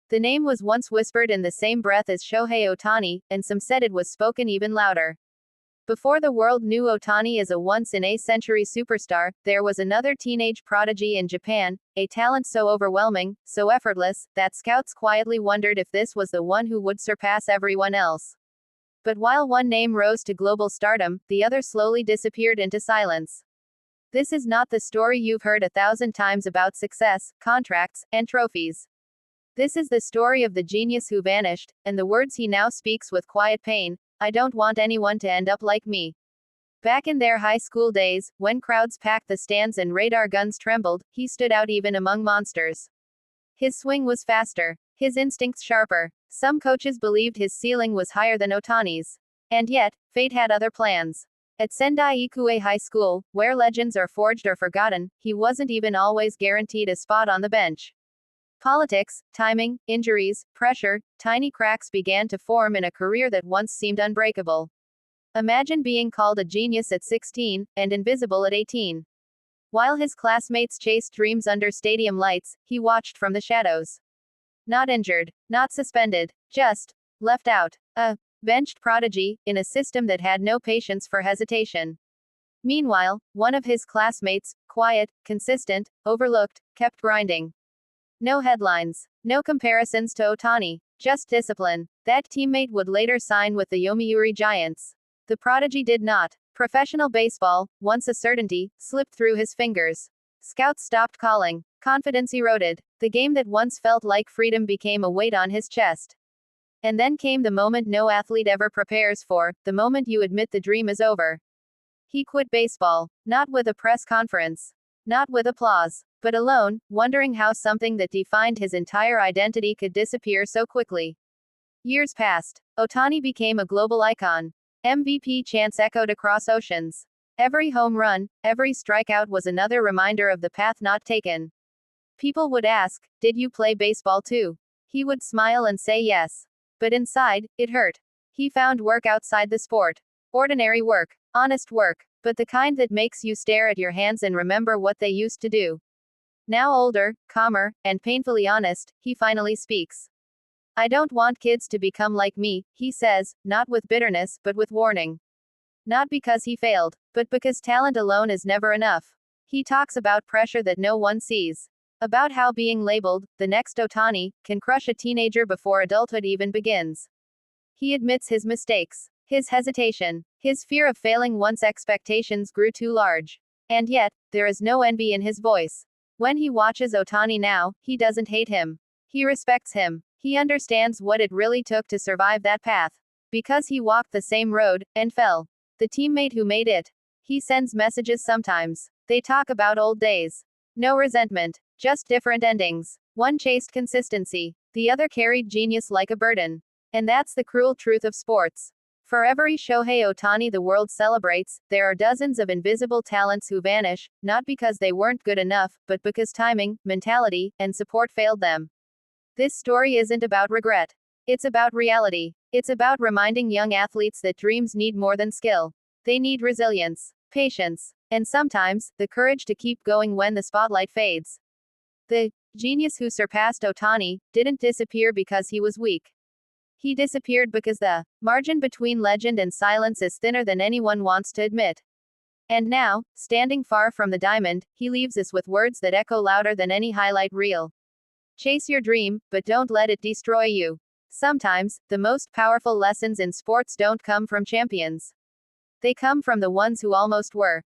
The name was once whispered in the same breath as Shohei Ohtani, and some said it was spoken even louder. Before the world knew Ohtani as a once-in-a-century superstar, there was another teenage prodigy in Japan, a talent so overwhelming, so effortless, that scouts quietly wondered if this was the one who would surpass everyone else. But while one name rose to global stardom, the other slowly disappeared into silence. This is not the story you've heard 1,000 times about success, contracts, and trophies. This is the story of the genius who vanished, and the words he now speaks with quiet pain: I don't want anyone to end up like me. Back in their high school days, when crowds packed the stands and radar guns trembled, he stood out even among monsters. His swing was faster, his instincts sharper. Some coaches believed his ceiling was higher than Ohtani's. And yet, fate had other plans. At Sendai Ikue High School, where legends are forged or forgotten, he wasn't even always guaranteed a spot on the bench. Politics, timing, injuries, pressure, tiny cracks began to form in a career that once seemed unbreakable. Imagine being called a genius at 16, and invisible at 18. While his classmates chased dreams under stadium lights, he watched from the shadows. Not injured, not suspended, just left out. A benched prodigy, in a system that had no patience for hesitation. Meanwhile, one of his classmates, quiet, consistent, overlooked, kept grinding. No headlines, no comparisons to Ohtani, just discipline. That teammate would later sign with the Yomiuri Giants. The prodigy did not. Professional baseball, once a certainty, slipped through his fingers. Scouts stopped calling. Confidence eroded. The game that once felt like freedom became a weight on his chest. And then came the moment no athlete ever prepares for, the moment you admit the dream is over. He quit baseball, not with a press conference, not with applause, but alone, wondering how something that defined his entire identity could disappear so quickly. Years passed. Ohtani became a global icon. MVP chants echoed across oceans. Every home run, every strikeout was another reminder of the path not taken. People would ask, "Did you play baseball too?" He would smile and say yes. But inside, it hurt. He found work outside the sport. Ordinary work, honest work, but the kind that makes you stare at your hands and remember what they used to do. Now older, calmer, and painfully honest, he finally speaks. I don't want kids to become like me, he says, not with bitterness, but with warning. Not because he failed, but because talent alone is never enough. He talks about pressure that no one sees. About how being labeled, the next Ohtani, can crush a teenager before adulthood even begins. He admits his mistakes, his hesitation, his fear of failing once expectations grew too large. And yet, there is no envy in his voice. When he watches Ohtani now, he doesn't hate him. He respects him. He understands what it really took to survive that path. Because he walked the same road, and fell. The teammate who made it. He sends messages sometimes. They talk about old days. No resentment. Just different endings. One chased consistency. The other carried genius like a burden. And that's the cruel truth of sports. For every Shohei Ohtani the world celebrates, there are dozens of invisible talents who vanish, not because they weren't good enough, but because timing, mentality, and support failed them. This story isn't about regret. It's about reality. It's about reminding young athletes that dreams need more than skill. They need resilience, patience, and sometimes, the courage to keep going when the spotlight fades. The genius who surpassed Ohtani didn't disappear because he was weak. He disappeared because the margin between legend and silence is thinner than anyone wants to admit. And now, standing far from the diamond, he leaves us with words that echo louder than any highlight reel. Chase your dream, but don't let it destroy you. Sometimes, the most powerful lessons in sports don't come from champions. They come from the ones who almost were.